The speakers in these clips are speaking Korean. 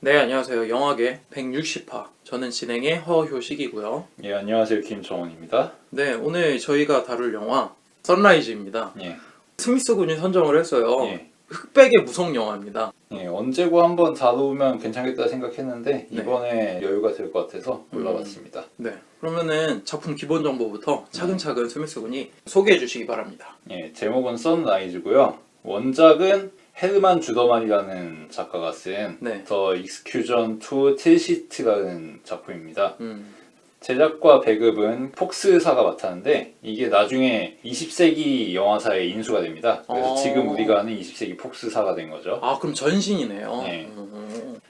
네, 안녕하세요. 영화계 160화. 저는 진행의 허효식이고요. 예, 안녕하세요. 김정원입니다. 네, 오늘 저희가 다룰 영화 선라이즈입니다. 예, 스미스 군이 선정을 했어요. 예, 흑백의 무성 영화입니다. 예, 언제고 한번 다루면 괜찮겠다 생각했는데 네. 이번에 여유가 될 것 같아서 골라봤습니다. 네, 그러면은 작품 기본 정보부터 차근차근 스미스 군이 소개해 주시기 바랍니다. 예, 제목은 선라이즈고요. 원작은 헤르만 주더만이라는 작가가 쓴 네. 더 익스큐전 투 틸시트라는 작품입니다. 음, 제작과 배급은 폭스사가 맡았는데 이게 나중에 20세기 영화사에 인수가 됩니다. 그래서 지금 우리가 아는 20세기 폭스사가 된 거죠. 아, 그럼 전신이네요. 네.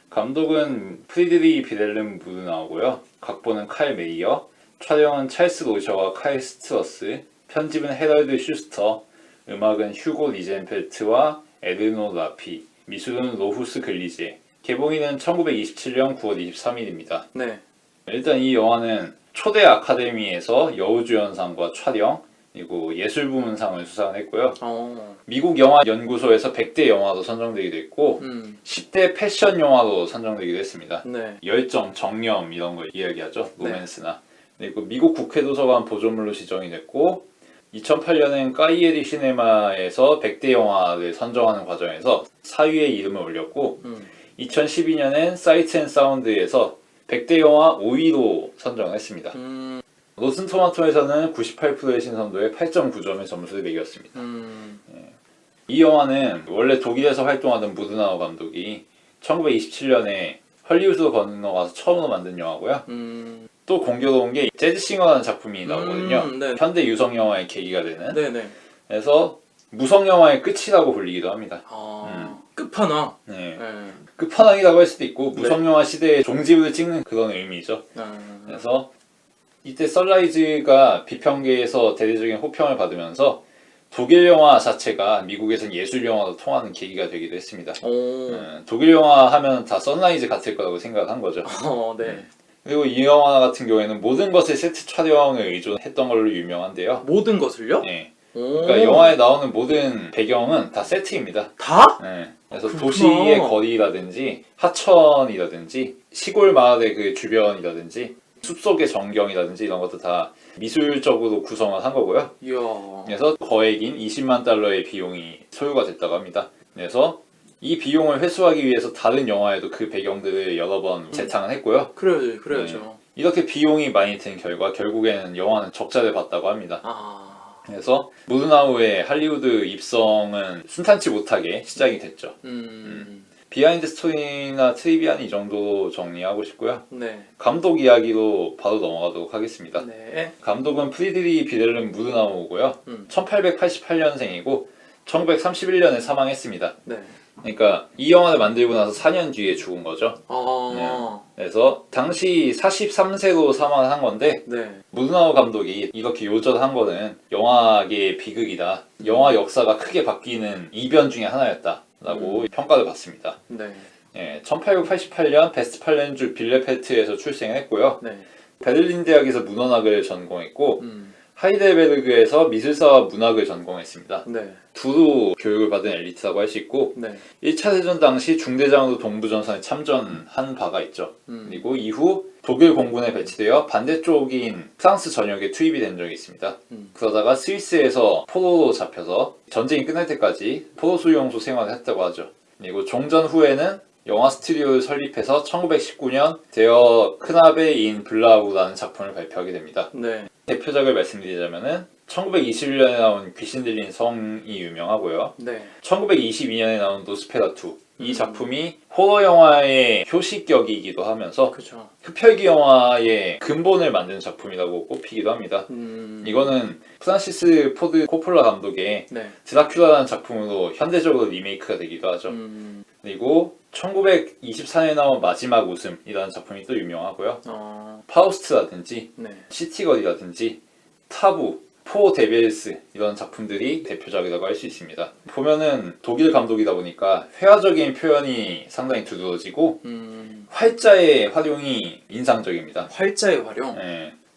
감독은 프리드리 비델름 무드나우고요. 각본은 칼 메이어, 촬영은 찰스 로저와 칼 스트러스, 편집은 헤럴드 슈스터, 음악은 휴고 리젠펠트와 에르노 라피, 미술은 로후스 글리제. 개봉일은 1927년 9월 23일입니다. 네. 일단 이 영화는 초대 아카데미에서 여우주연상과 촬영, 그리고 예술부문상을 수상했고요. 미국 영화연구소에서 100대 영화로 선정되기도 했고 10대 패션 영화로 선정되기도 했습니다. 네. 열정, 정념 이런 걸 이야기하죠. 로맨스나. 그리고 미국 국회도서관 보존물로 지정이 됐고 2008년엔 까이에리 시네마에서 100대 영화를 선정하는 과정에서 4위에 이름을 올렸고 2012년엔 사이트 앤 사운드에서 100대 영화 5위로 선정을 했습니다. 로튼 토마토에서는 98%의 신선도에 8.9점의 점수를 매겼습니다. 이 영화는 원래 독일에서 활동하던 무드나우 감독이 1927년에 헐리우드로 건너가서 처음으로 만든 영화고요. 또 공교로운 게 재즈싱어라는 작품이 나오거든요. 네. 현대 유성 영화의 계기가 되는. 네네. 그래서 무성 영화의 끝이라고 불리기도 합니다. 끝판왕. 네. 네. 끝판왕이라고 할 수도 있고 무성 영화 시대의 종지부를 찍는 그런 의미죠. 그래서 이때 선라이즈가 비평계에서 대대적인 호평을 받으면서 독일 영화 자체가 미국에선 예술 영화로 통하는 계기가 되기도 했습니다. 독일 영화 하면 다 선라이즈 같을 거라고 생각한 거죠. 네. 그리고 이 영화 같은 경우에는 모든 것을 세트 촬영을 의존했던 걸로 유명한데요. 모든 것을요? 네. 그러니까 영화에 나오는 모든 배경은 다 세트입니다. 다? 네. 그래서 그렇구나. 도시의 거리라든지 하천이라든지 시골 마을의 그 주변이라든지 숲속의 전경이라든지 이런 것도 다 미술적으로 구성을 한 거고요. 이야. 그래서 거액인 20만 달러의 비용이 소요가 됐다고 합니다. 그래서 이 비용을 회수하기 위해서 다른 영화에도 그 배경들을 여러 번 재탕을 했고요. 그래야죠. 네. 이렇게 비용이 많이 든 결과 결국에는 영화는 적자를 봤다고 합니다. 그래서 무드나우의 할리우드 입성은 순탄치 못하게 시작이 됐죠. 비하인드 스토리나 트리비아는 이 정도로 정리하고 싶고요. 네. 감독 이야기로 바로 넘어가도록 하겠습니다. 네. 감독은 프리드리 비델름 무드나우고요. 1888년생이고 1931년에 사망했습니다. 네. 그러니까 이 영화를 만들고 나서 4년 뒤에 죽은 거죠. 그래서 당시 43세로 사망을 한 건데 네. 무드나우 감독이 이렇게 요절한 거는 영화계의 비극이다. 영화 역사가 크게 바뀌는 이변 중에 하나였다라고 평가를 받습니다. 네. 1888년 베스트팔렌주 빌레펠트에서 출생했고요. 네. 베를린 대학에서 문헌학을 전공했고 하이델베르그에서 미술사와 문학을 전공했습니다. 네. 두루 교육을 받은 엘리트라고 할 수 있고 네. 1차 대전 당시 중대장으로 동부전선에 참전한 바가 있죠. 그리고 이후 독일 공군에 배치되어 반대쪽인 프랑스 전역에 투입이 된 적이 있습니다. 그러다가 스위스에서 포로로 잡혀서 전쟁이 끝날 때까지 포로 수용소 생활을 했다고 하죠. 그리고 종전 후에는 영화 스튜디오를 설립해서 1919년 데어 크나베 인 블라우라는 작품을 발표하게 됩니다. 네. 대표작을 말씀드리자면은 1921년에 나온 귀신 들린 성이 유명하고요. 네. 1922년에 나온 노스페라투. 이 작품이 호러 영화의 효시격이기도 하면서 그죠. 흡혈귀 영화의 근본을 만든 작품이라고 꼽히기도 합니다. 이거는 프란시스 포드 코폴라 감독의 네. 드라큘라라는 작품으로 현대적으로 리메이크가 되기도 하죠. 그리고 1924년에 나온 마지막 웃음이라는 작품이 또 유명하고요. 파우스트라든지 네. 시티걸이라든지 타부, 포 데빌스 이런 작품들이 대표작이라고 할 수 있습니다. 보면은 독일 감독이다 보니까 회화적인 표현이 상당히 두드러지고 활자의 활용이 인상적입니다. 활자의 활용.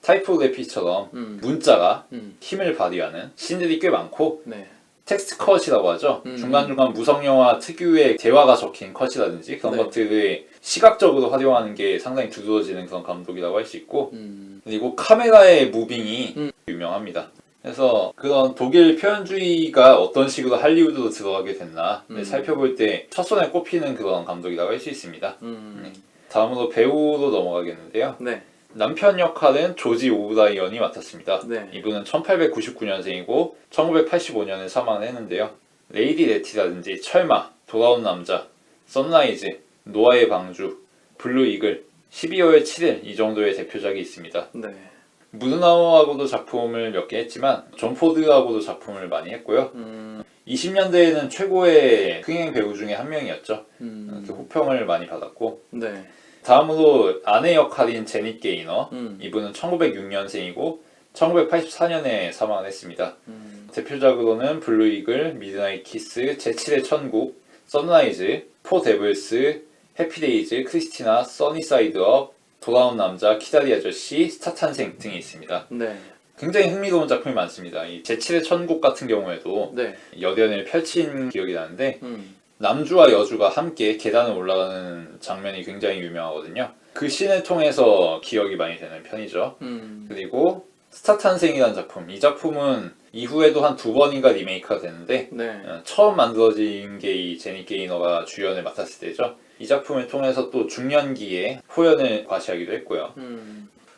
타이포그래피처럼 문자가 힘을 발휘하는 씬들이 꽤 많고 네. 텍스트 컷이라고 하죠. 음. 중간중간 무성영화 특유의 대화가 적힌 컷이라든지 그런 네. 것들을 시각적으로 활용하는 게 상당히 두드러지는 그런 감독이라고 할 수 있고 음. 그리고 카메라의 무빙이 유명합니다. 그래서 그런 독일 표현주의가 어떤 식으로 할리우드로 들어가게 됐나 살펴볼 때 첫손에 꼽히는 그런 감독이라고 할 수 있습니다. 다음으로 배우로 넘어가겠는데요. 네. 남편 역할은 조지 오브라이언이 맡았습니다. 네. 이분은 1899년생이고 1985년에 사망을 했는데요. 레이디 레티라든지 철마, 돌아온 남자, 선라이즈, 노아의 방주, 블루 이글, 12월 7일 이 정도의 대표작이 있습니다. 네. 무드나우하고도 작품을 몇 개 했지만 존 포드하고도 작품을 많이 했고요. 20년대에는 최고의 흥행 배우 중에 한 명이었죠. 그 호평을 많이 받았고 네. 다음으로 아내 역할인 제닛 게이너 이분은 1906년생이고 1984년에 사망을 했습니다. 대표작으로는 블루 이글, 미드나잇 키스, 제7의 천국, 선라이즈, 포 데블스, 해피데이즈, 크리스티나, 써니사이드업, 돌아온 남자, 키다리 아저씨, 스타 탄생 등이 있습니다. 네. 굉장히 흥미로운 작품이 많습니다. 이 제7의 천국 같은 경우에도 네. 여련을 펼친 기억이 나는데 남주와 여주가 함께 계단을 올라가는 장면이 굉장히 유명하거든요. 그 씬을 통해서 기억이 많이 되는 편이죠. 그리고 스타 탄생이라는 작품, 이 작품은 이후에도 한 2번인가 리메이크가 되는데 네. 처음 만들어진 게 이 제니 게이너가 주연을 맡았을 때죠. 이 작품을 통해서 또 중년기에 호연을 과시하기도 했고요.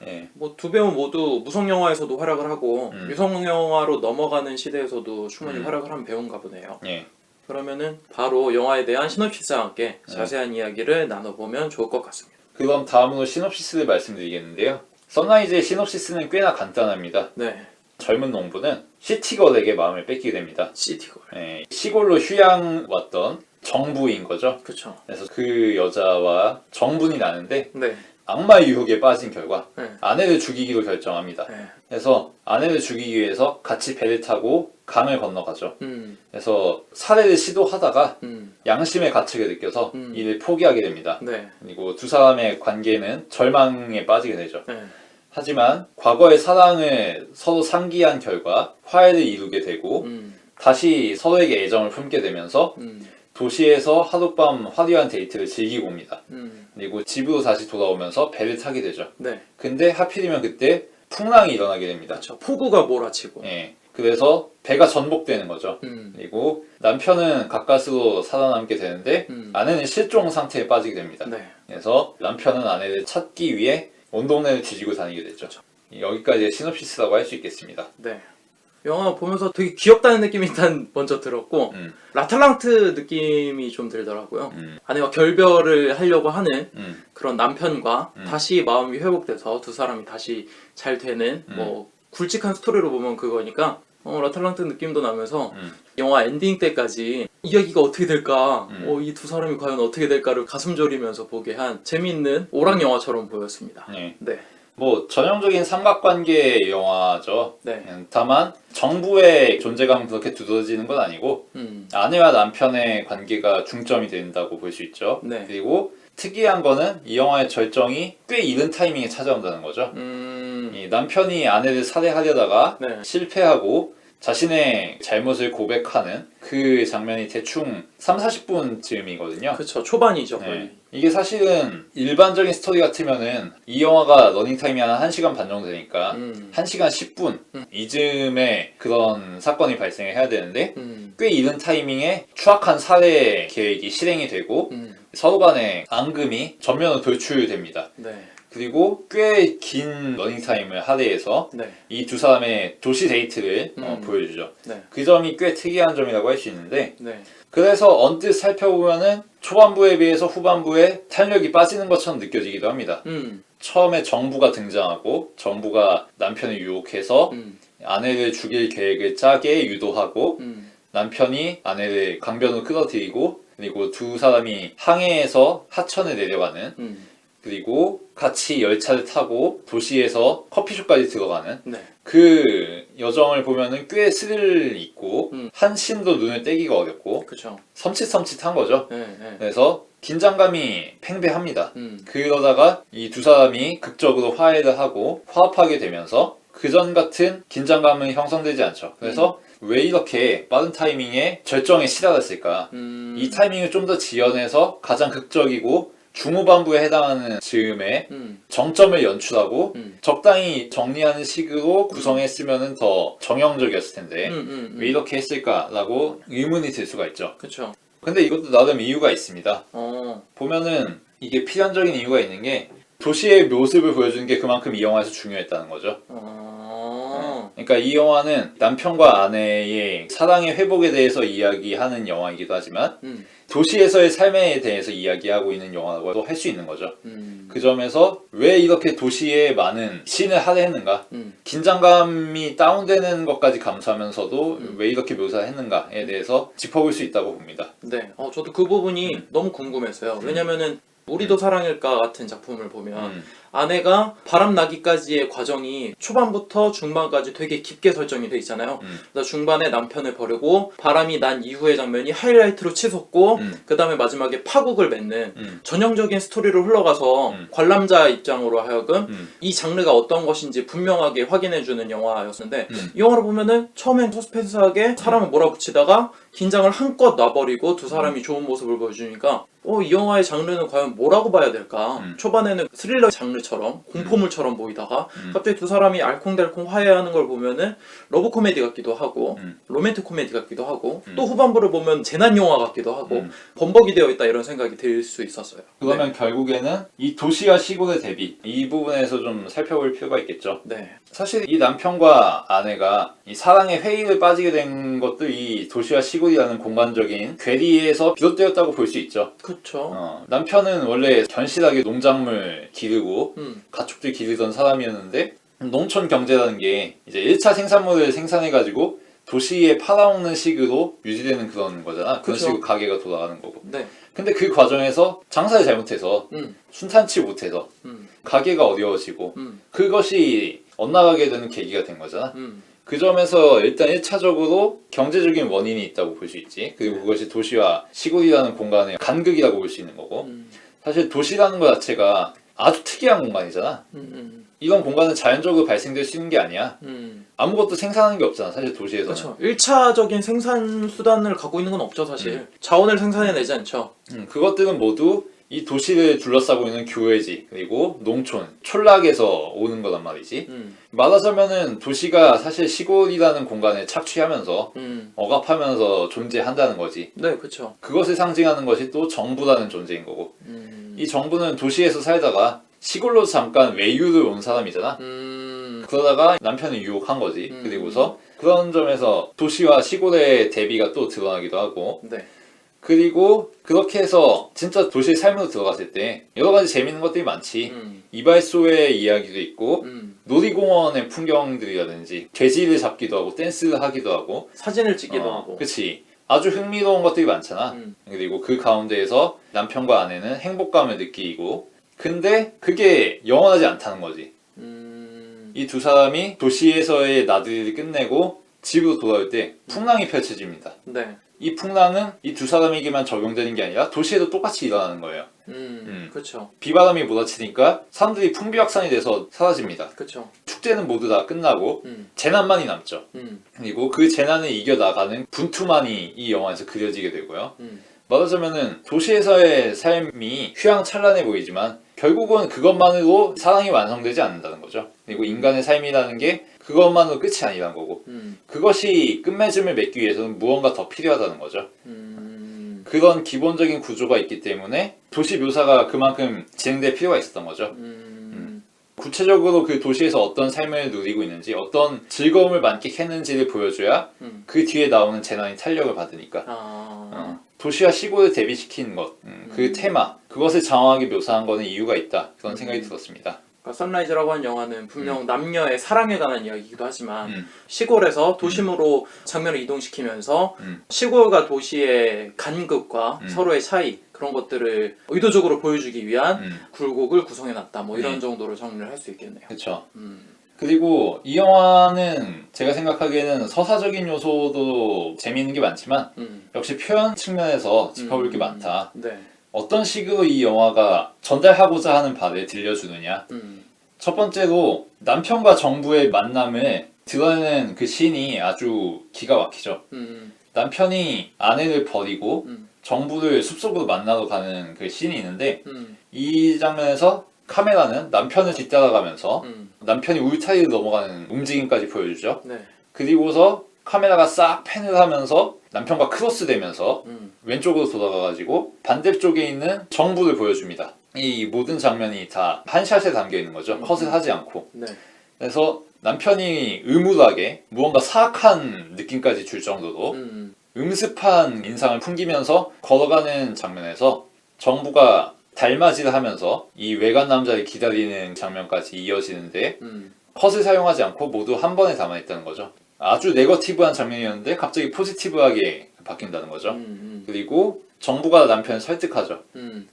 예. 뭐 두 배우 모두 무성 영화에서도 활약을 하고 유성 영화로 넘어가는 시대에서도 충분히 활약을 한 배우인가 보네요. 예. 그러면은 바로 영화에 대한 시놉시스와 함께 자세한 이야기를 나눠보면 좋을 것 같습니다. 그럼 다음으로 시놉시스를 말씀드리겠는데요. 선라이즈의 시놉시스는 꽤나 간단합니다. 네. 젊은 농부는 시티걸에게 마음을 뺏기게 됩니다. 시티걸. 예, 시골로 휴양 왔던 정부인 거죠. 그렇죠. 그래서 그 여자와 정분이 나는데 네. 악마 유혹에 빠진 결과 네. 아내를 죽이기로 결정합니다. 네. 그래서 아내를 죽이기 위해서 같이 배를 타고 강을 건너가죠. 음. 그래서 살해를 시도하다가 음. 양심의 가책을 느껴서 이를 포기하게 됩니다. 네. 그리고 두 사람의 관계는 절망에 빠지게 되죠. 네. 하지만 과거의 사랑을 서로 상기한 결과 화해를 이루게 되고 다시 서로에게 애정을 품게 되면서 도시에서 하룻밤 화려한 데이트를 즐기고 옵니다. 그리고 집으로 다시 돌아오면서 배를 타게 되죠. 네. 근데 하필이면 그때 풍랑이 일어나게 됩니다. 그렇죠. 폭우가 몰아치고. 예. 그래서 배가 전복되는 거죠. 그리고 남편은 가까스로 살아남게 되는데 아내는 실종 상태에 빠지게 됩니다. 네. 그래서 남편은 아내를 찾기 위해 온 동네를 뒤지고 다니게 됐죠. 여기까지의 시놉시스라고 할 수 있겠습니다. 네. 영화 보면서 되게 귀엽다는 느낌이 일단 먼저 들었고 라탈랑트 느낌이 좀 들더라고요. 아내와 결별을 하려고 하는 그런 남편과 다시 마음이 회복돼서 두 사람이 다시 잘 되는 뭐 굵직한 스토리로 보면 그거니까 라탈랑트 느낌도 나면서 영화 엔딩 때까지 이야기가 어떻게 될까 이 두 사람이 과연 어떻게 될까를 가슴 졸이면서 보게 한 재미있는 오락 영화처럼 보였습니다. 네. 네. 뭐 전형적인 삼각관계 영화죠. 네. 다만 정부의 존재감은 그렇게 두드러지는 건 아니고 아내와 남편의 관계가 중점이 된다고 볼 수 있죠. 네. 그리고 특이한 거는 이 영화의 절정이 꽤 이른 타이밍에 찾아온다는 거죠. 이 남편이 아내를 살해하려다가 네. 실패하고 자신의 잘못을 고백하는 그 장면이 대충 30-40분쯤이거든요. 그렇죠. 초반이죠. 거의. 네. 이게 사실은 일반적인 스토리 같으면은 이 영화가 러닝타임이 한 1시간 반 정도 되니까 1시간 10분 이쯤에 그런 사건이 발생해야 되는데 꽤 이른 타이밍에 추악한 살해 계획이 실행이 되고 서로 간의 앙금이 전면으로 돌출됩니다. 네. 그리고 꽤 긴 러닝타임을 할애해서 네. 이 두 사람의 도시 데이트를 보여주죠. 네. 그 점이 꽤 특이한 점이라고 할 수 있는데 네. 그래서 언뜻 살펴보면은 초반부에 비해서 후반부에 탄력이 빠지는 것처럼 느껴지기도 합니다. 처음에 정부가 등장하고 정부가 남편을 유혹해서 아내를 죽일 계획을 짜게 유도하고 남편이 아내를 강변으로 끌어들이고 그리고 두 사람이 항해해서 하천을 내려가는 그리고 같이 열차를 타고 도시에서 커피숍까지 들어가는 네. 그 여정을 보면은 꽤 스릴 있고 한 씬도 눈을 떼기가 어렵고 그렇죠. 섬찟섬찟한 거죠. 네. 네. 그래서 긴장감이 팽배합니다. 그러다가 이 두 사람이 극적으로 화해를 하고 화합하게 되면서 그전 같은 긴장감은 형성되지 않죠. 그래서 왜 이렇게 빠른 타이밍에 절정에 치달았을까? 이 타이밍을 좀 더 지연해서 가장 극적이고 중후반부에 해당하는 즈음에 정점을 연출하고 적당히 정리하는 식으로 구성했으면 더 정형적이었을 텐데 왜 이렇게 했을까라고 의문이 들 수가 있죠. 그쵸. 근데 이것도 나름 이유가 있습니다. 어. 보면은 이게 필연적인 이유가 있는 게 도시의 모습을 보여주는 게 그만큼 이 영화에서 중요했다는 거죠. 그러니까 이 영화는 남편과 아내의 사랑의 회복에 대해서 이야기하는 영화이기도 하지만 도시에서의 삶에 대해서 이야기하고 있는 영화라고도 할 수 있는 거죠. 그 점에서 왜 이렇게 도시에 많은 씬을 할애했는가, 긴장감이 다운되는 것까지 감수하면서도 왜 이렇게 묘사를 했는가에 대해서 짚어볼 수 있다고 봅니다. 네, 저도 그 부분이 너무 궁금했어요. 왜냐면은 우리도 사랑일까 같은 작품을 보면 아내가 바람나기까지의 과정이 초반부터 중반까지 되게 깊게 설정이 돼 있잖아요. 그래서 중반에 남편을 버리고 바람이 난 이후의 장면이 하이라이트로 치솟고 그 다음에 마지막에 파국을 맺는 전형적인 스토리로 흘러가서 관람자 입장으로 하여금 이 장르가 어떤 것인지 분명하게 확인해주는 영화였는데 이 영화를 보면은 처음엔 서스펜스하게 사람을 몰아붙이다가 긴장을 한껏 놔버리고 두 사람이 좋은 모습을 보여주니까 이 영화의 장르는 과연 뭐라고 봐야 될까? 초반에는 스릴러 장르처럼 공포물처럼 보이다가 갑자기 두 사람이 알콩달콩 화해하는 걸 보면은 러브 코미디 같기도 하고 로맨틱 코미디 같기도 하고 또 후반부를 보면 재난 영화 같기도 하고 범벅이 되어 있다 이런 생각이 들 수 있었어요. 그러면 결국에는 이 도시와 시골의 대비 이 부분에서 좀 살펴볼 필요가 있겠죠. 네. 사실 이 남편과 아내가 이 사랑의 회의를 빠지게 된 것도 이 도시와 시골이라는 공간적인 괴리에서 비롯되었다고 볼 수 있죠. 그렇죠. 남편은 원래 견실하게 농작물 기르고 가축들 기르던 사람이었는데 농촌 경제라는 게 이제 1차 생산물을 생산해가지고 도시에 팔아먹는 식으로 유지되는 그런 거잖아. 그런 그쵸. 식으로 가게가 돌아가는 거고. 네. 근데 그 과정에서 장사를 잘못해서 순탄치 못해서 가게가 어려워지고 그것이 엇나가게 되는 계기가 된 거잖아. 그 점에서 일단 1차적으로 경제적인 원인이 있다고 볼 수 있지. 그리고 그것이 도시와 시골이라는 공간의 간극이라고 볼 수 있는 거고 사실 도시라는 것 자체가 아주 특이한 공간이잖아. 이런 공간은 자연적으로 발생될 수 있는 게 아니야. 아무것도 생산하는 게 없잖아 사실 도시에서는. 그렇죠. 1차적인 생산 수단을 갖고 있는 건 없죠 사실. 자원을 생산해내지 않죠. 그것들은 모두 이 도시를 둘러싸고 있는 교외지 그리고 농촌, 촌락에서 오는 거란 말이지. 말하자면은 도시가 사실 시골이라는 공간에 착취하면서 억압하면서 존재한다는 거지. 네, 그렇죠. 그것을 상징하는 것이 또 정부라는 존재인 거고 이 정부는 도시에서 살다가 시골로 잠깐 외유를 온 사람이잖아. 그러다가 남편을 유혹한 거지. 그리고서 그런 점에서 도시와 시골의 대비가 또 드러나기도 하고 네. 그리고 그렇게 해서 진짜 도시의 삶으로 들어갔을 때 여러 가지 재밌는 것들이 많지. 이발소의 이야기도 있고 놀이공원의 풍경들이라든지 돼지를 잡기도 하고 댄스를 하기도 하고 사진을 찍기도 하고. 그치. 아주 흥미로운 것들이 많잖아. 그리고 그 가운데에서 남편과 아내는 행복감을 느끼고 근데 그게 영원하지 않다는 거지. 이 두 사람이 도시에서의 나들이를 끝내고 집으로 돌아올 때 풍랑이 펼쳐집니다. 네. 이 풍랑은 이 두 사람에게만 적용되는 게 아니라 도시에도 똑같이 일어나는 거예요. 그렇죠. 비바람이 몰아치니까 사람들이 풍비박산이 돼서 사라집니다. 그렇죠. 축제는 모두 다 끝나고 재난만이 남죠. 그리고 그 재난을 이겨나가는 분투만이 이 영화에서 그려지게 되고요. 말하자면은 도시에서의 삶이 휘황찬란해 보이지만 결국은 그것만으로 사랑이 완성되지 않는다는 거죠. 그리고 인간의 삶이라는 게 그것만으로 끝이 아니라는 거고 그것이 끝맺음을 맺기 위해서는 무언가 더 필요하다는 거죠. 그런 기본적인 구조가 있기 때문에 도시 묘사가 그만큼 진행될 필요가 있었던 거죠. 구체적으로 그 도시에서 어떤 삶을 누리고 있는지 어떤 즐거움을 만끽했는지를 보여줘야 그 뒤에 나오는 재난이 탄력을 받으니까 도시와 시골을 대비시킨 것, 그 테마 그것을 장황하게 묘사한 거는 이유가 있다 그런 생각이 들었습니다. 그러니까 선라이즈라고 하는 영화는 분명 남녀의 사랑에 관한 이야기이기도 하지만 시골에서 도심으로 장면을 이동시키면서 시골과 도시의 간극과 서로의 차이 그런 것들을 의도적으로 보여주기 위한 굴곡을 구성해놨다 뭐 이런 정도로 정리를 할 수 있겠네요. 그렇죠. 그리고 이 영화는 제가 생각하기에는 서사적인 요소도 재미있는 게 많지만 역시 표현 측면에서 짚어볼 게 많다. 네. 어떤 식으로 이 영화가 전달하고자 하는 바를 들려주느냐. 첫 번째로 남편과 정부의 만남을 드러내는 그 씬이 아주 기가 막히죠. 남편이 아내를 버리고 정부를 숲속으로 만나러 가는 그 씬이 있는데 이 장면에서 카메라는 남편을 뒤따라가면서 남편이 울타리를 넘어가는 움직임까지 보여주죠. 네. 그리고서 카메라가 싹 팬을 하면서 남편과 크로스되면서 왼쪽으로 돌아가가지고 반대쪽에 있는 정부를 보여줍니다. 이 모든 장면이 다 한 샷에 담겨 있는 거죠. 컷을 하지 않고. 네. 그래서 남편이 의무하게 무언가 사악한 느낌까지 줄 정도로 음습한 인상을 풍기면서 걸어가는 장면에서 정부가 달맞이를 하면서 이 외간 남자를 기다리는 장면까지 이어지는데 컷을 사용하지 않고 모두 한 번에 담아있다는 거죠. 아주 네거티브한 장면이었는데 갑자기 포지티브하게 바뀐다는 거죠. 그리고 정부가 남편을 설득하죠.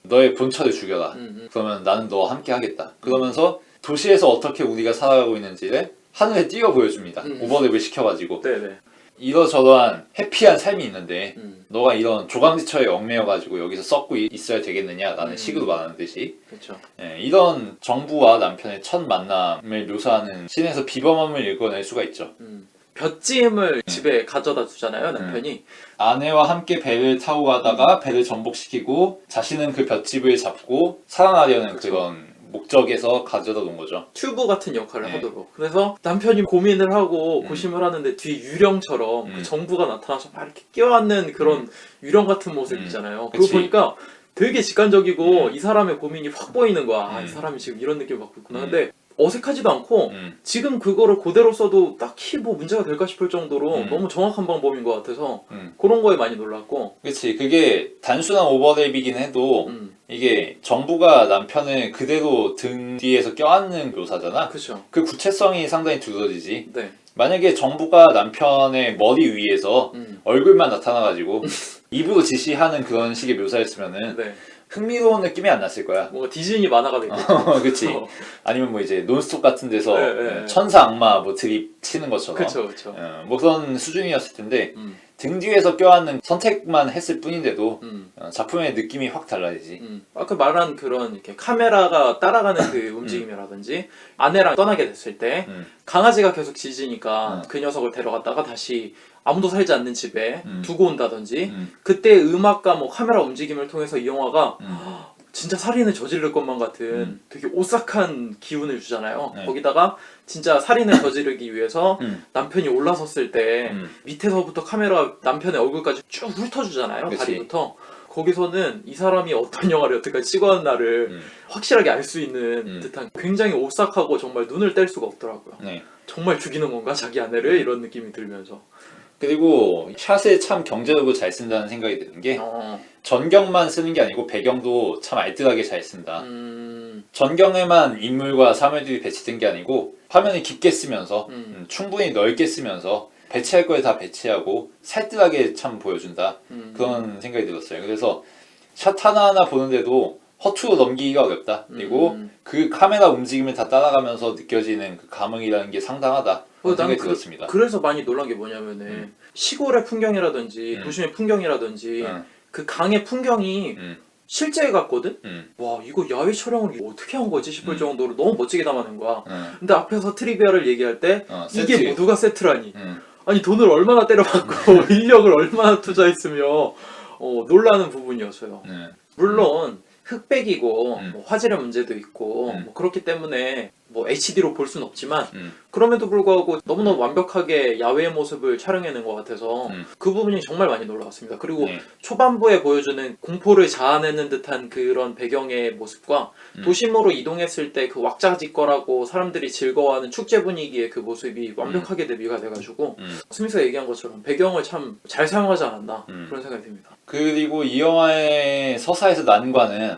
너의 본처를 죽여라. 그러면 나는 너와 함께 하겠다. 그러면서 도시에서 어떻게 우리가 살아가고 있는지를 하늘에 띄워 보여줍니다. 오버랩을 시켜가지고. 네네. 이러저러한 해피한 삶이 있는데 너가 이런 조강지처에 얽매여가지고 여기서 썩고 있어야 되겠느냐라는 식으로 말하는 듯이 그렇죠. 이런 정부와 남편의 첫 만남을 묘사하는 씬에서 비범함을 읽어낼 수가 있죠. 볏찜을 집에 가져다 두잖아요, 남편이. 아내와 함께 배를 타고 가다가 배를 전복시키고 자신은 그 볏짚을 잡고 살아나려는 그런 목적에서 가져다 놓은 거죠. 튜브 같은 역할을 하도록. 그래서 남편이 고민을 하고 고심을 하는데 뒤 유령처럼 그 정부가 나타나서 막 이렇게 껴안는 그런 유령 같은 모습이잖아요. 그거 그치. 보니까 되게 직관적이고 이 사람의 고민이 확 보이는 거야. 아, 이 사람이 지금 이런 느낌을 받고 있구나. 근데 어색하지도 않고 지금 그거를 그대로 써도 딱히 뭐 문제가 될까 싶을 정도로 너무 정확한 방법인 것 같아서 그런 거에 많이 놀랐고. 그렇지. 그게 단순한 오버랩이긴 해도 이게 정부가 남편을 그대로 등 뒤에서 껴안는 묘사잖아. 그렇죠. 그 구체성이 상당히 두드러지지. 네. 만약에 정부가 남편의 머리 위에서 얼굴만 나타나가지고 입으로 지시하는 그런 식의 묘사였으면은 네. 흥미로운 느낌이 안 났을 거야. 뭔가 디즈니 만화가 되겠죠. 그치. 아니면 뭐 이제 논스톱 같은 데서 네. 천사 악마 뭐 드립 치는 것처럼. 그렇죠. 뭐 그런 수준이었을 텐데 등 뒤에서 껴안는 선택만 했을 뿐인데도 작품의 느낌이 확 달라지지. 아까 말한 그런 이렇게 카메라가 따라가는 그 움직임이라든지 아내랑 떠나게 됐을 때 강아지가 계속 짖으니까 그 녀석을 데려갔다가 다시 아무도 살지 않는 집에 두고 온다든지 그때 음악과 뭐 카메라 움직임을 통해서 이 영화가 진짜 살인을 저지를 것만 같은 되게 오싹한 기운을 주잖아요. 네. 거기다가 진짜 살인을 저지르기 위해서 남편이 올라섰을 때 밑에서부터 카메라 남편의 얼굴까지 쭉 훑어주잖아요. 그치. 다리부터. 거기서는 이 사람이 어떤 영화를 여태까지 찍어왔나를 확실하게 알 수 있는 듯한 굉장히 오싹하고 정말 눈을 뗄 수가 없더라고요. 네. 정말 죽이는 건가 자기 아내를 이런 느낌이 들면서. 그리고 샷을 참 경제적으로 잘 쓴다는 생각이 드는 게 전경만 쓰는 게 아니고 배경도 참 알뜰하게 잘 쓴다. 전경에만 인물과 사물들이 배치된 게 아니고 화면을 깊게 쓰면서 충분히 넓게 쓰면서 배치할 거에 다 배치하고 살뜰하게 참 보여준다. 그런 생각이 들었어요. 그래서 샷 하나하나 보는데도 허투루 넘기기가 어렵다. 그리고 그 카메라 움직임을 다 따라가면서 느껴지는 그 감흥이라는 게 상당하다. 그런 생각이 들었습니다. 그래서 많이 놀란 게 뭐냐면은 시골의 풍경이라든지 도심의 풍경이라든지 그 강의 풍경이 실제 같거든? 와 이거 야외 촬영을 어떻게 한 거지 싶을 정도로 너무 멋지게 담아낸 거야. 근데 앞에서 트리비아를 얘기할 때 이게 세트. 뭐 누가 세트라니. 아니 돈을 얼마나 때려받고 인력을 얼마나 투자했으며 놀라는 부분이었어요. 물론 흑백이고 뭐 화질의 문제도 있고 뭐 그렇기 때문에 뭐 HD로 볼 수는 없지만 그럼에도 불구하고 너무너무 완벽하게 야외의 모습을 촬영해낸 것 같아서 그 부분이 정말 많이 놀라웠습니다. 그리고 초반부에 보여주는 공포를 자아내는 듯한 그런 배경의 모습과 도심으로 이동했을 때 그 왁자지껄하고 사람들이 즐거워하는 축제 분위기의 그 모습이 완벽하게 대비가 돼가지고 스미스가 얘기한 것처럼 배경을 참 잘 사용하지 않았나 그런 생각이 듭니다. 그리고 이 영화의 서사에서 난관은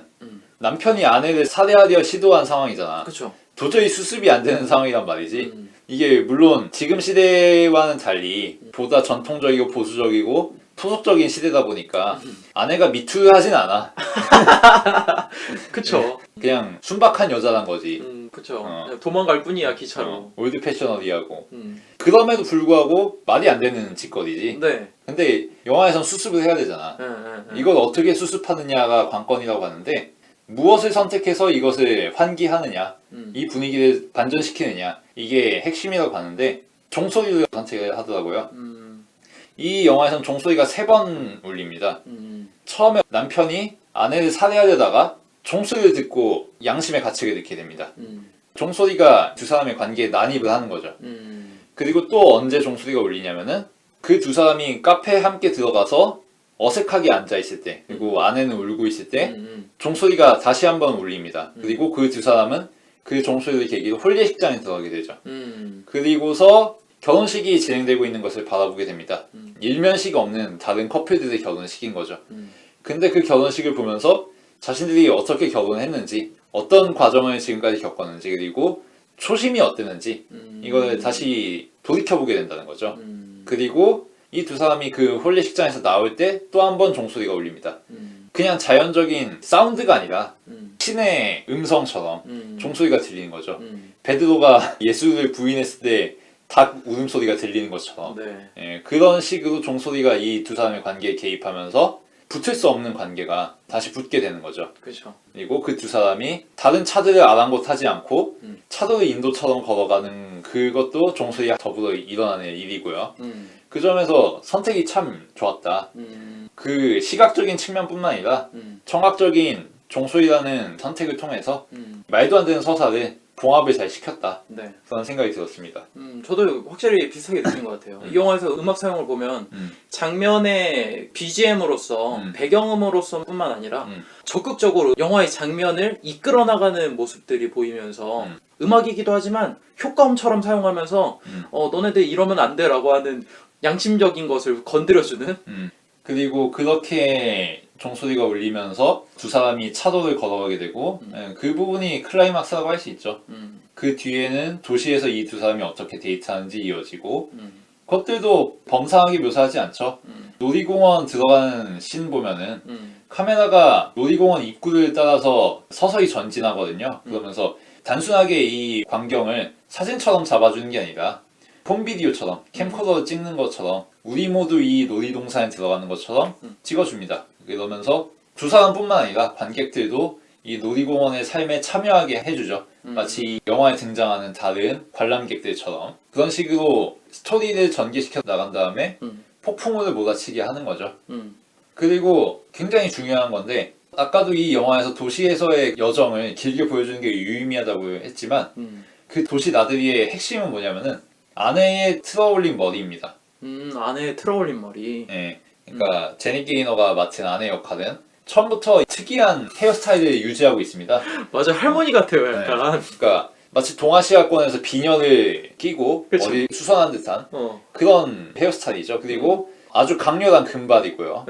남편이 아내를 살해하려 시도한 상황이잖아. 그렇죠. 도저히 수습이 안 되는 상황이란 말이지. 이게 물론 지금 시대와는 달리 보다 전통적이고 보수적이고 토속적인 시대다 보니까 아내가 미투를 하진 않아. 그쵸. 그냥 순박한 여자란 거지. 그쵸. 그냥 도망갈 뿐이야 기차로. 올드 패셔너리하고. 음. 그럼에도 불구하고 말이 안 되는 짓거리지. 네. 근데 영화에선 수습을 해야 되잖아. 이걸 어떻게 수습하느냐가 관건이라고 하는데 무엇을 선택해서 이것을 환기하느냐 이 분위기를 반전시키느냐 이게 핵심이라고 하는데 종소리를 선택하더라고요. 이 영화에서는 종소리가 3번 울립니다. 처음에 남편이 아내를 살해하려다가 종소리를 듣고 양심의 가책을 느끼게 됩니다. 종소리가 두 사람의 관계에 난입을 하는 거죠. 그리고 또 언제 종소리가 울리냐면은 그 두 사람이 카페에 함께 들어가서 어색하게 앉아있을 때, 그리고 아내는 울고 있을 때 종소리가 다시 한번 울립니다. 그리고 그 두 사람은 그 종소리를 계기로 혼례식장에 들어가게 되죠. 그리고서 결혼식이 진행되고 있는 것을 바라보게 됩니다. 일면식 없는 다른 커플들의 결혼식인 거죠. 근데 그 결혼식을 보면서 자신들이 어떻게 결혼했는지, 어떤 과정을 지금까지 겪었는지, 그리고 초심이 어땠는지 이걸 다시 돌이켜보게 된다는 거죠. 그리고 이 두 사람이 그 혼례식장에서 나올 때 또 한 번 종소리가 울립니다. 그냥 자연적인 사운드가 아니라 신의 음성처럼 종소리가 들리는 거죠. 베드로가 예수를 부인했을 때 닭 울음소리가 들리는 것처럼 네. 예, 그런 식으로 종소리가 이 두 사람의 관계에 개입하면서 붙을 수 없는 관계가 다시 붙게 되는 거죠. 그렇죠. 그리고 그 두 사람이 다른 차들을 아랑곳하지 않고 차도를 인도처럼 걸어가는 그것도 종소리와 더불어 일어나는 일이고요. 그 점에서 선택이 참 좋았다. 그 시각적인 측면뿐만 아니라 청각적인 종소리라는 선택을 통해서 말도 안 되는 서사를 봉합을 잘 시켰다. 네. 그런 생각이 들었습니다. 저도 확실히 비슷하게 느낀 것 같아요. 이 영화에서 음악 사용을 보면 장면의 BGM으로서 배경음으로서 뿐만 아니라 적극적으로 영화의 장면을 이끌어 나가는 모습들이 보이면서 음악이기도 하지만 효과음처럼 사용하면서 너네들 이러면 안 돼 라고 하는 양심적인 것을 건드려주는 그리고 그렇게 종소리가 울리면서 두 사람이 차도를 걸어가게 되고 그 부분이 클라이막스라고 할 수 있죠. 그 뒤에는 도시에서 이 두 사람이 어떻게 데이트하는지 이어지고 그것들도 범상하게 묘사하지 않죠. 놀이공원 들어가는 씬 보면은 카메라가 놀이공원 입구를 따라서 서서히 전진하거든요. 그러면서 단순하게 이 광경을 사진처럼 잡아주는 게 아니라 폼비디오처럼 캠코더로 찍는 것처럼 우리 모두 이 놀이동산에 들어가는 것처럼 찍어줍니다. 그러면서 두 사람뿐만 아니라 관객들도 이 놀이공원의 삶에 참여하게 해주죠. 마치 이 영화에 등장하는 다른 관람객들처럼 그런 식으로 스토리를 전개시켜 나간 다음에 폭풍우를 몰아치게 하는 거죠. 그리고 굉장히 중요한 건데 아까도 이 영화에서 도시에서의 여정을 길게 보여주는 게 유의미하다고 했지만 그 도시 나들이의 핵심은 뭐냐면은 아내의 틀어올린 머리입니다. 아내의 틀어올린 머리. 네, 그러니까 제니 게이너가 맡은 아내 역할은 처음부터 특이한 헤어스타일을 유지하고 있습니다. 맞아, 할머니 같아요, 약간. 네, 그러니까 마치 동아시아권에서 비녀를 끼고 그쵸. 어디 수선한 듯한 그런 헤어스타일이죠. 그리고 아주 강렬한 금발이고요.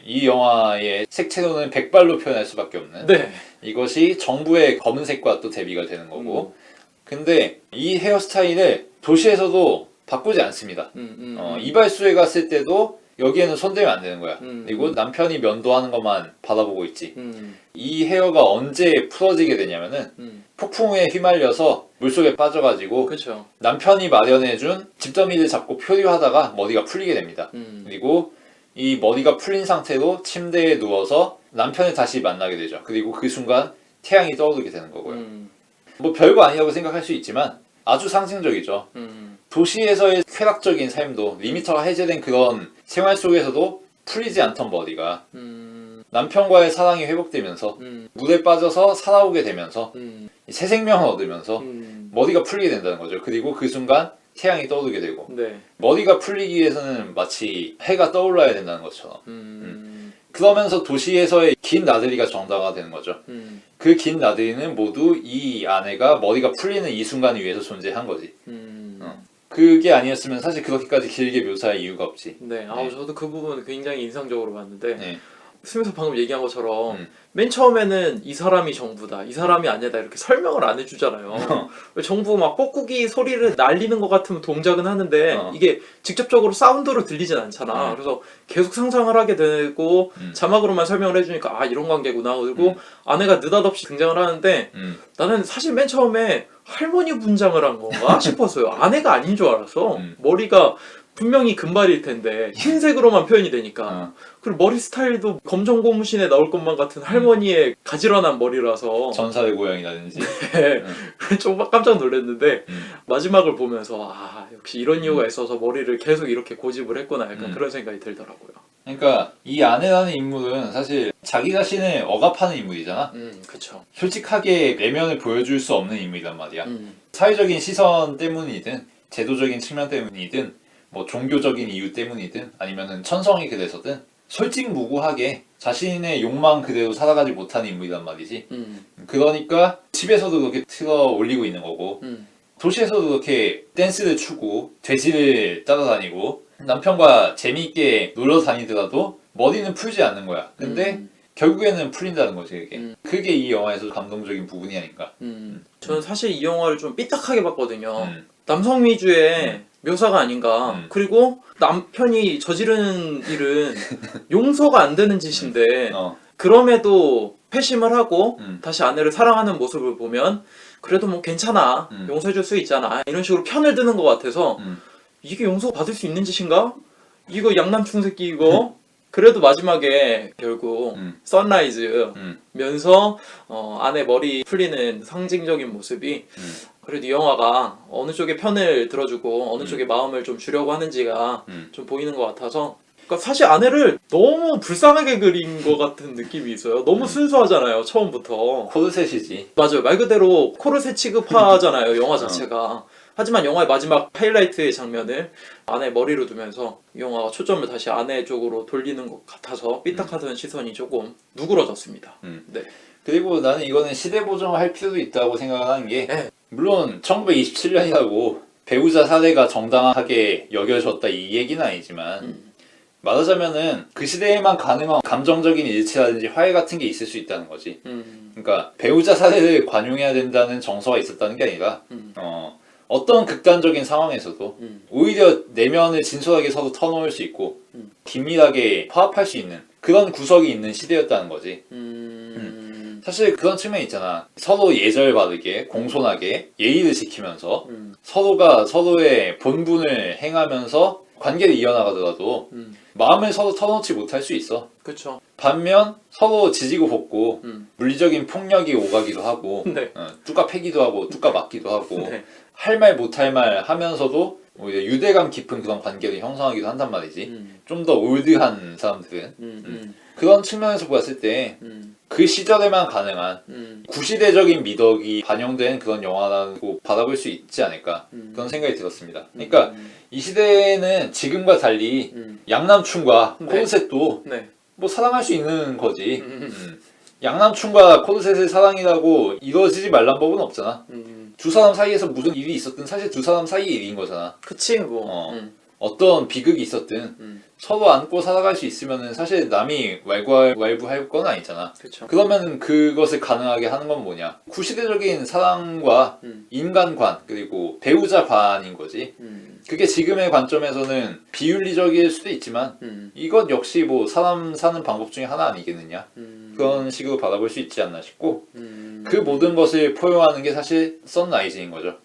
이 영화의 색채로는 백발로 표현할 수밖에 없는 네. 이것이 정부의 검은색과 또 대비가 되는 거고 근데 이 헤어스타일을 도시에서도 바꾸지 않습니다. 이발소에 갔을 때도 여기에는 손대면 안 되는 거야. 그리고 남편이 면도하는 것만 바라보고 있지. 이 헤어가 언제 풀어지게 되냐면은 폭풍우에 휘말려서 물속에 빠져가지고 그쵸. 남편이 마련해준 집더미를 잡고 표류하다가 머리가 풀리게 됩니다. 그리고 이 머리가 풀린 상태로 침대에 누워서 남편을 다시 만나게 되죠. 그리고 그 순간 태양이 떠오르게 되는 거고요. 뭐 별거 아니라고 생각할 수 있지만 아주 상징적이죠. 도시에서의 쾌락적인 삶도 리미터가 해제된 그런 생활 속에서도 풀리지 않던 머리가 남편과의 사랑이 회복되면서 물에 빠져서 살아오게 되면서 새 생명을 얻으면서 머리가 풀리게 된다는 거죠. 그리고 그 순간 태양이 떠오르게 되고 네. 머리가 풀리기 위해서는 마치 해가 떠올라야 된다는 것처럼 그러면서 도시에서의 긴 나들이가 정당화되는 거죠. 그 긴 나들이는 모두 이 아내가 머리가 풀리는 이 순간을 위해서 존재한 거지. 그게 아니었으면 사실 그렇게까지 길게 묘사할 이유가 없지. 네. 저도 그 부분 굉장히 인상적으로 봤는데 네. 스미서 방금 얘기한 것처럼 맨 처음에는 이 사람이 정부다, 이 사람이 아니다 이렇게 설명을 안 해주잖아요. 왜 정부 막 뻐꾸기 소리를 날리는 것 같은 동작은 하는데 이게 직접적으로 사운드로 들리진 않잖아. 그래서 계속 상상을 하게 되고 자막으로만 설명을 해주니까 아 이런 관계구나. 그리고 아내가 느닷없이 등장을 하는데 나는 사실 맨 처음에 할머니 분장을 한 건가 싶었어요. 아내가 아닌 줄 알아서 머리가 분명히 금발일 텐데 흰색으로만 표현이 되니까 그리고 머리 스타일도 검정 고무신에 나올 것만 같은 할머니의 가지런한 머리라서 전사의 고양이라든지 좀 깜짝 놀랐는데 마지막을 보면서 아 역시 이런 이유가 있어서 머리를 계속 이렇게 고집을 했구나 약간 그런 생각이 들더라고요. 그러니까 이 아내라는 인물은 사실 자기 자신을 억압하는 인물이잖아. 그쵸. 솔직하게 내면을 보여줄 수 없는 인물이란 말이야. 사회적인 시선 때문이든 제도적인 측면 때문이든 뭐 종교적인 이유 때문이든 아니면은 천성이 그래서든 솔직무구하게 자신의 욕망 그대로 살아가지 못하는 인물이란 말이지. 그러니까 집에서도 그렇게 틀어 올리고 있는 거고 도시에서도 그렇게 댄스를 추고 돼지를 따라다니고 남편과 재미있게 놀러 다니더라도 머리는 풀지 않는 거야. 근데 결국에는 풀린다는 거지 그게. 그게 이 영화에서 감동적인 부분이 아닐까. 저는 사실 이 영화를 좀 삐딱하게 봤거든요. 남성 위주의 묘사가 아닌가. 그리고 남편이 저지르는 일은 용서가 안 되는 짓인데 그럼에도 패심을 하고 다시 아내를 사랑하는 모습을 보면 그래도 뭐 괜찮아. 용서해줄 수 있잖아. 이런 식으로 편을 드는 것 같아서 이게 용서받을 수 있는 짓인가? 이거 양남충 새끼 이거. 그래도 마지막에 결국 선라이즈 면서 아내 머리 풀리는 상징적인 모습이 그래도 이 영화가 어느 쪽에 편을 들어주고 어느 쪽에 마음을 좀 주려고 하는지가 좀 보이는 것 같아서 그러니까 사실 아내를 너무 불쌍하게 그린 것 같은 느낌이 있어요. 너무 순수하잖아요 처음부터. 코르셋이지. 맞아요. 말 그대로 코르셋 취급하잖아요 영화 자체가. 하지만 영화의 마지막 하이라이트의 장면을 아내 머리로 두면서 이 영화가 초점을 다시 아내 쪽으로 돌리는 것 같아서 삐딱하던 시선이 조금 누그러졌습니다. 네. 그리고 나는 이거는 시대 보정할 필요도 있다고 생각하는 게 네. 물론 1927년이라고 배우자 사례가 정당하게 여겨졌다 이 얘기는 아니지만 말하자면은 그 시대에만 가능한 감정적인 일치라든지 화해 같은 게 있을 수 있다는 거지. 그러니까 배우자 사례를 관용해야 된다는 정서가 있었다는 게 아니라 어떤 극단적인 상황에서도 오히려 내면을 진솔하게 서로 터놓을 수 있고 긴밀하게 화합할 수 있는 그런 구석이 있는 시대였다는 거지. 사실 그런 측면이 있잖아. 서로 예절 바르게 공손하게 예의를 지키면서 서로가 서로의 본분을 행하면서 관계를 이어나가더라도 마음을 서로 터놓지 못할 수 있어. 그렇죠. 반면 서로 지지고 볶고 물리적인 폭력이 오가기도 하고 네. 뚜까 패기도 하고 뚜까 맞기도 하고 네. 할 말 못할 말 하면서도 오히려 유대감 깊은 그런 관계를 형성하기도 한단 말이지. 좀 더 올드한 사람들은 그런 측면에서 봤을 때 그 시절에만 가능한 구시대적인 미덕이 반영된 그런 영화라고 바라볼 수 있지 않을까 그런 생각이 들었습니다. 그러니까 이 시대에는 지금과 달리 양남충과 네. 코르셋도 네. 뭐 사랑할 수 있는 거지. 양남충과 코르셋의 사랑이라고 이루어지지 말란 법은 없잖아. 두 사람 사이에서 무슨 일이 있었든 사실 두 사람 사이의 일인 거잖아. 그치 뭐. 어떤 비극이 있었든 서로 안고 살아갈 수 있으면은 사실 남이 왈부할 건 아니잖아. 그쵸. 그러면은 그것을 가능하게 하는 건 뭐냐? 구시대적인 사랑과 인간관 그리고 배우자관인 거지. 그게 지금의 관점에서는 비윤리적일 수도 있지만 이것 역시 뭐 사람 사는 방법 중에 하나 아니겠느냐? 그런 식으로 바라볼 수 있지 않나 싶고 그 모든 것을 포용하는 게 사실 선라이즈인 거죠.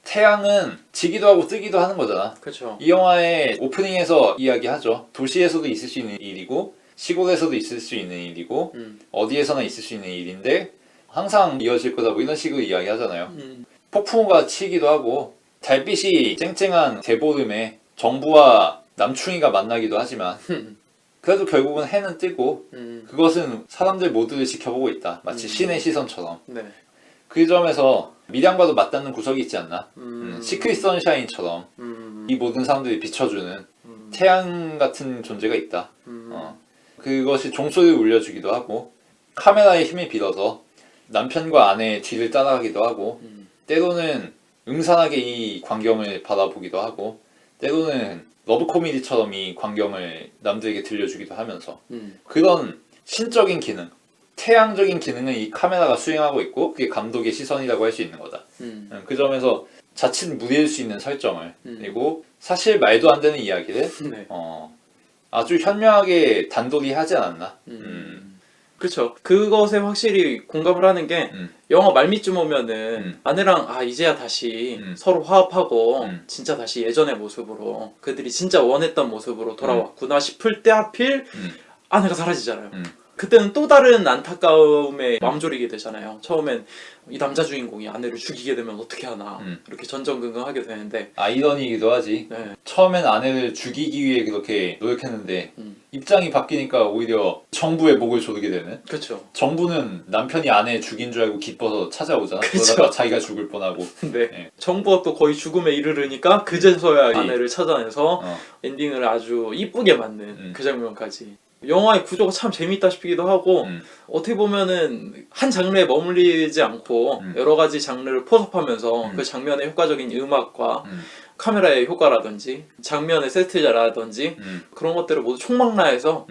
태양은 지기도 하고 뜨기도 하는 거잖아. 그렇죠. 이 영화의 오프닝에서 이야기하죠. 도시에서도 있을 수 있는 일이고 시골에서도 있을 수 있는 일이고 어디에서나 있을 수 있는 일인데 항상 이어질 거다 뭐 이런 식으로 이야기하잖아요. 폭풍우가 치기도 하고 달빛이 쨍쨍한 대보름에 정부와 남충이가 만나기도 하지만 그래도 결국은 해는 뜨고 그것은 사람들 모두를 지켜보고 있다. 마치 신의 시선처럼. 네. 그 점에서 미량과도 맞닿는 구석이 있지 않나. 시크릿 선샤인처럼 이 모든 사람들이 비춰주는 태양 같은 존재가 있다. 그것이 종소리를 울려주기도 하고 카메라의 힘을 빌어서 남편과 아내의 뒤를 따라가기도 하고 때로는 음산하게 이 광경을 바라보기도 하고 때로는 러브 코미디처럼 이 광경을 남들에게 들려주기도 하면서 그런 신적인 기능 태양적인 기능을 이 카메라가 수행하고 있고 그게 감독의 시선이라고 할 수 있는 거다. 그 점에서 자칫 무리일 수 있는 설정을 그리고 사실 말도 안 되는 이야기를 네. 아주 현명하게 단돌이 하지 않았나. 그쵸. 그것에 확실히 공감을 하는 게 영화 말미쯤 오면은 아내랑 이제야 다시 서로 화합하고 진짜 다시 예전의 모습으로 그들이 진짜 원했던 모습으로 돌아왔구나 싶을 때 하필 아내가 사라지잖아요. 그때는 또 다른 안타까움에 맘졸이게 되잖아요. 처음엔 이 남자 주인공이 아내를 죽이게 되면 어떻게 하나 이렇게 전전긍긍하게 되는데 아이러니이기도 하지. 네. 처음엔 아내를 죽이기 위해 그렇게 노력했는데 입장이 바뀌니까 오히려 정부의 목을 조르게 되는. 그렇죠. 정부는 남편이 아내 죽인 줄 알고 기뻐서 찾아오잖아. 그쵸. 그러다가 자기가 죽을 뻔하고. 네. 네. 정부가 또 거의 죽음에 이르르니까 그제서야 네. 아내를 찾아내서 엔딩을 아주 이쁘게 만든 그 장면까지. 영화의 구조가 참 재밌다 싶기도 하고 어떻게 보면은 한 장르에 머물리지 않고 여러 가지 장르를 포섭하면서 그 장면의 효과적인 음악과 카메라의 효과라든지 장면의 세트자라든지 그런 것들을 모두 총망라해서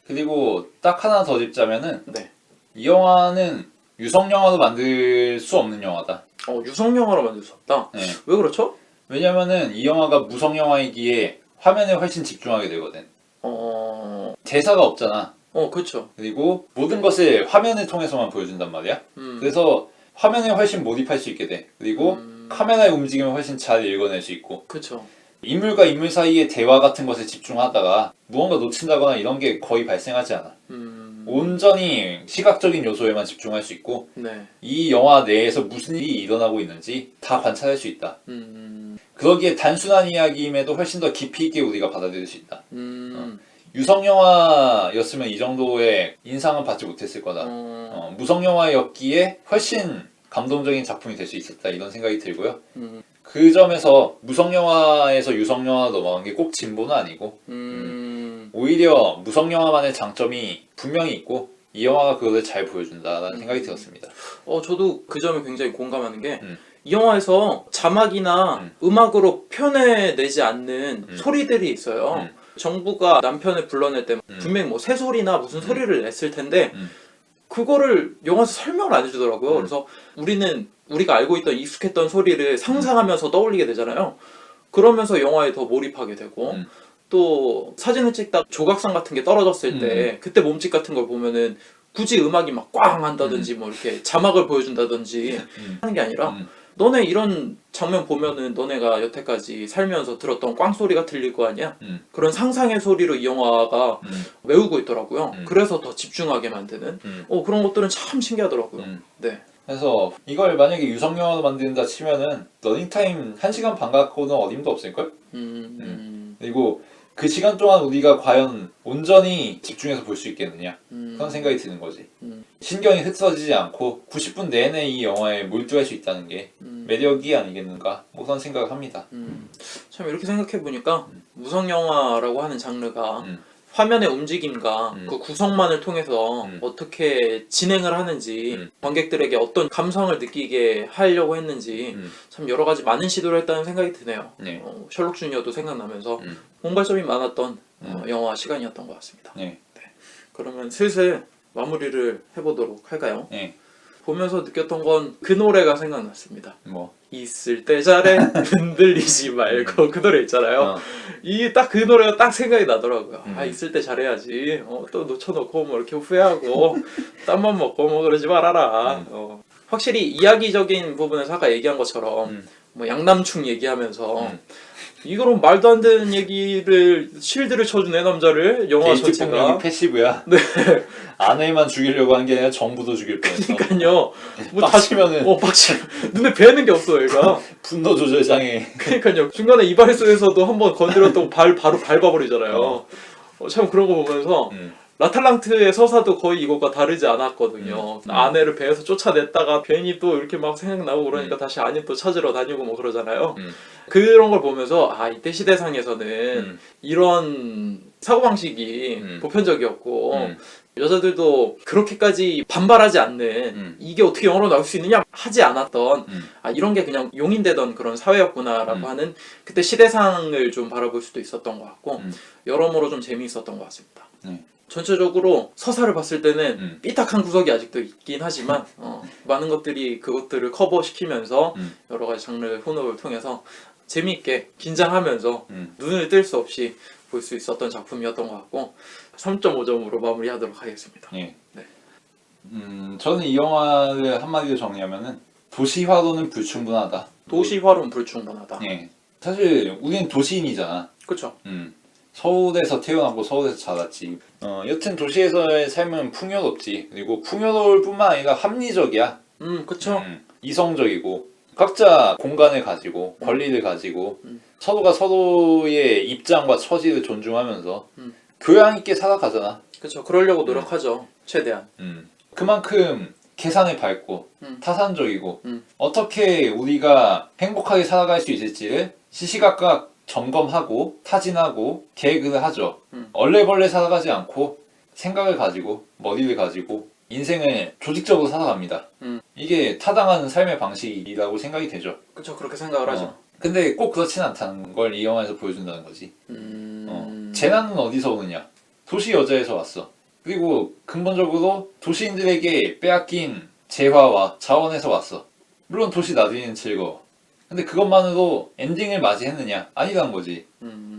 그리고 딱 하나 더 짚자면은 네. 이 영화는 유성 영화로 만들 수 없는 영화다. 유성 영화로 만들 수 없다. 네. 왜 그렇죠? 왜냐면은 이 영화가 무성 영화이기에 화면에 훨씬 집중하게 되거든. 대사가 없잖아. 그렇죠. 그리고 모든 것을 화면을 통해서만 보여준단 말이야. 그래서 화면에 훨씬 몰입할 수 있게 돼. 그리고 카메라의 움직임을 훨씬 잘 읽어낼 수 있고. 그렇죠. 인물과 인물 사이의 대화 같은 것에 집중하다가 무언가 놓친다거나 이런 게 거의 발생하지 않아. 온전히 시각적인 요소에만 집중할 수 있고 네. 이 영화 내에서 무슨 일이 일어나고 있는지 다 관찰할 수 있다. 그러기에 단순한 이야기임에도 훨씬 더 깊이 있게 우리가 받아들일 수 있다. 유성 영화였으면 이 정도의 인상은 받지 못했을 거다. 무성 영화였기에 훨씬 감동적인 작품이 될 수 있었다 이런 생각이 들고요. 그 점에서 무성 영화에서 유성 영화 넘어간 게 꼭 진보는 아니고 오히려 무성 영화만의 장점이 분명히 있고 이 영화가 그것을 잘 보여준다라는 생각이 들었습니다. 저도 그 점에 굉장히 공감하는 게 이 영화에서 자막이나 음악으로 표현해내지 않는 소리들이 있어요. 정부가 남편을 불러낼 때 분명히 뭐 새소리나 무슨 소리를 냈을 텐데 그거를 영화에서 설명을 안 해주더라고요. 그래서 우리는 우리가 알고 있던 익숙했던 소리를 상상하면서 떠올리게 되잖아요. 그러면서 영화에 더 몰입하게 되고 또 사진을 찍다 조각상 같은 게 떨어졌을 때 그때 몸짓 같은 걸 보면은 굳이 음악이 막 꽝 한다든지 뭐 이렇게 자막을 보여준다든지 하는 게 아니라 너네 이런 장면 보면은 너네가 여태까지 살면서 들었던 꽝 소리가 들릴 거 아니야? 그런 상상의 소리로 이 영화가 메우고 있더라고요. 그래서 더 집중하게 만드는 그런 것들은 참 신기하더라고요. 네. 그래서 이걸 만약에 유성 영화로 만든다 치면은 러닝타임 1시간 반 갖고는 어림도 없을걸? 그리고 그 시간 동안 우리가 과연 온전히 집중해서 볼 수 있겠느냐 그런 생각이 드는 거지. 신경이 흩어지지 않고 90분 내내 이 영화에 몰두할 수 있다는 게 매력이 아니겠는가 뭐 그런 생각을 합니다. 참 이렇게 생각해 보니까 무성 영화라고 하는 장르가 화면의 움직임과 그 구성만을 통해서 어떻게 진행을 하는지 관객들에게 어떤 감성을 느끼게 하려고 했는지 참 여러 가지 많은 시도를 했다는 생각이 드네요. 네. 셜록 주니어도 생각나면서 공발점이 많았던 영화 시간이었던 것 같습니다. 네. 그러면 슬슬 마무리를 해보도록 할까요? 네. 보면서 느꼈던 건 그 노래가 생각났습니다. 뭐? 있을 때 잘해 흔들리지 말고 그 노래 있잖아요. 이 딱 그 노래가 딱 생각이 나더라고요. 있을 때 잘해야지. 또 놓쳐놓고 뭐 이렇게 후회하고 땀만 먹고 뭐 그러지 말아라. 확실히 이야기적인 부분에서 아까 얘기한 것처럼 뭐 양남충 얘기하면서 이거는 말도 안 되는 얘기를 실드를 쳐준 애 남자를 영화 게이트 전체가 폭력이 패시브야. 네. 아내만 죽이려고 한 게 아니라 정부도 죽일 뻔했어. 그러니까요. 뭐 빡치면은 빡치면 눈에 뵈는 게 없어 얘가. 분노 조절 장애. 그러니까요. 중간에 이발소에서도 한번 건드렸다고 바로 밟아버리잖아요. 참 그런 거 보면서 라탈랑트의 서사도 거의 이것과 다르지 않았거든요. 아내를 배에서 쫓아냈다가 괜히 또 이렇게 막 생각나고 그러니까 다시 아내 또 찾으러 다니고 뭐 그러잖아요. 그런 걸 보면서 이때 시대상에서는 이런 사고방식이 보편적이었고 여자들도 그렇게까지 반발하지 않는 이게 어떻게 영어로 나올 수 있느냐 하지 않았던 이런 게 그냥 용인되던 그런 사회였구나라고 하는 그때 시대상을 좀 바라볼 수도 있었던 것 같고 여러모로 좀 재미있었던 것 같습니다. 전체적으로 서사를 봤을 때는 삐딱한 구석이 아직도 있긴 하지만 많은 것들이 그것들을 커버시키면서 여러 가지 장르 혼합을 통해서 재미있게 긴장하면서 눈을 뜰 수 없이 볼 수 있었던 작품이었던 것 같고 3.5점으로 마무리하도록 하겠습니다. 네. 네. 저는 이 영화를 한마디로 정리하면은 도시화로는 불충분하다. 도시화로는 불충분하다. 예. 사실 우리는 도시인이잖아. 그쵸. 서울에서 태어나고 서울에서 자랐지. 여튼 도시에서의 삶은 풍요롭지. 그리고 풍요로울 뿐만 아니라 합리적이야. 그쵸. 이성적이고 각자 공간을 가지고 권리를 가지고 서로가 서로의 입장과 처지를 존중하면서 교양 있게 살아가잖아. 그쵸. 그러려고 노력하죠. 최대한. 그만큼 계산을 밟고 타산적이고 음. 어떻게 우리가 행복하게 살아갈 수 있을지를 시시각각 점검하고 타진하고 계획을 하죠. 얼레벌레 살아가지 않고 생각을 가지고 머리를 가지고 인생을 조직적으로 살아갑니다. 이게 타당한 삶의 방식이라고 생각이 되죠. 그쵸. 그렇게 생각을 하죠. 근데 꼭 그렇진 않다는 걸 이 영화에서 보여준다는 거지. 재난은 어디서 오느냐? 도시 여자에서 왔어. 그리고 근본적으로 도시인들에게 빼앗긴 재화와 자원에서 왔어. 물론 도시 나들이는 즐거워. 근데 그것만으로 엔딩을 맞이했느냐? 아니라는 거지.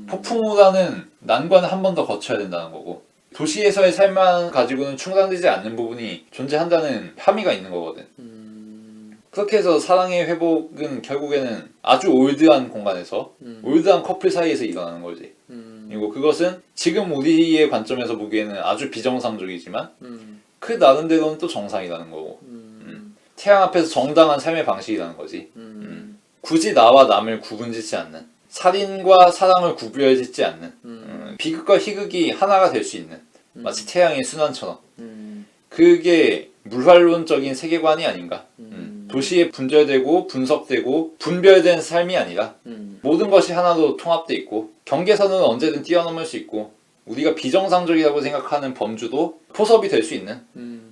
폭풍우라는 난관을 한 번 더 거쳐야 된다는 거고, 도시에서의 삶만 가지고는 충당되지 않는 부분이 존재한다는 함의가 있는 거거든. 그렇게 해서 사랑의 회복은 결국에는 아주 올드한 공간에서 올드한 커플 사이에서 일어나는 거지. 그리고 그것은 지금 우리의 관점에서 보기에는 아주 비정상적이지만 그 나름대로는 또 정상이라는 거고, 태양 앞에서 정당한 삶의 방식이라는 거지. 굳이 나와 남을 구분짓지 않는, 살인과 사랑을 구별짓지 않는, 비극과 희극이 하나가 될 수 있는, 마치 태양의 순환처럼. 그게 물활론적인 세계관이 아닌가. 도시에 분절되고 분석되고 분별된 삶이 아니라 모든 것이 하나로 통합돼 있고, 경계선은 언제든 뛰어넘을 수 있고, 우리가 비정상적이라고 생각하는 범주도 포섭이 될 수 있는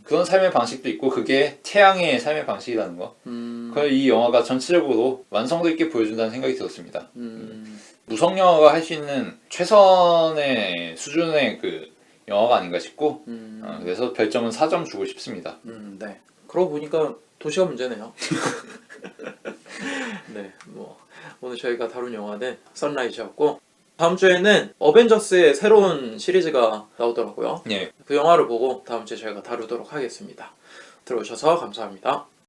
그런 삶의 방식도 있고, 그게 태양의 삶의 방식이라는 거. 그걸 이 영화가 전체적으로 완성도 있게 보여준다는 생각이 들었습니다. 무성 영화가 할 수 있는 최선의 수준의 그 영화가 아닌가 싶고, 그래서 별점은 4점 주고 싶습니다. 네. 그러고 보니까 도시가 문제네요. 네, 뭐 오늘 저희가 다룬 영화는 선라이즈였고, 다음 주에는 어벤져스의 새로운 시리즈가 나오더라고요. 예. 그 영화를 보고 다음 주에 저희가 다루도록 하겠습니다. 들어오셔서 감사합니다.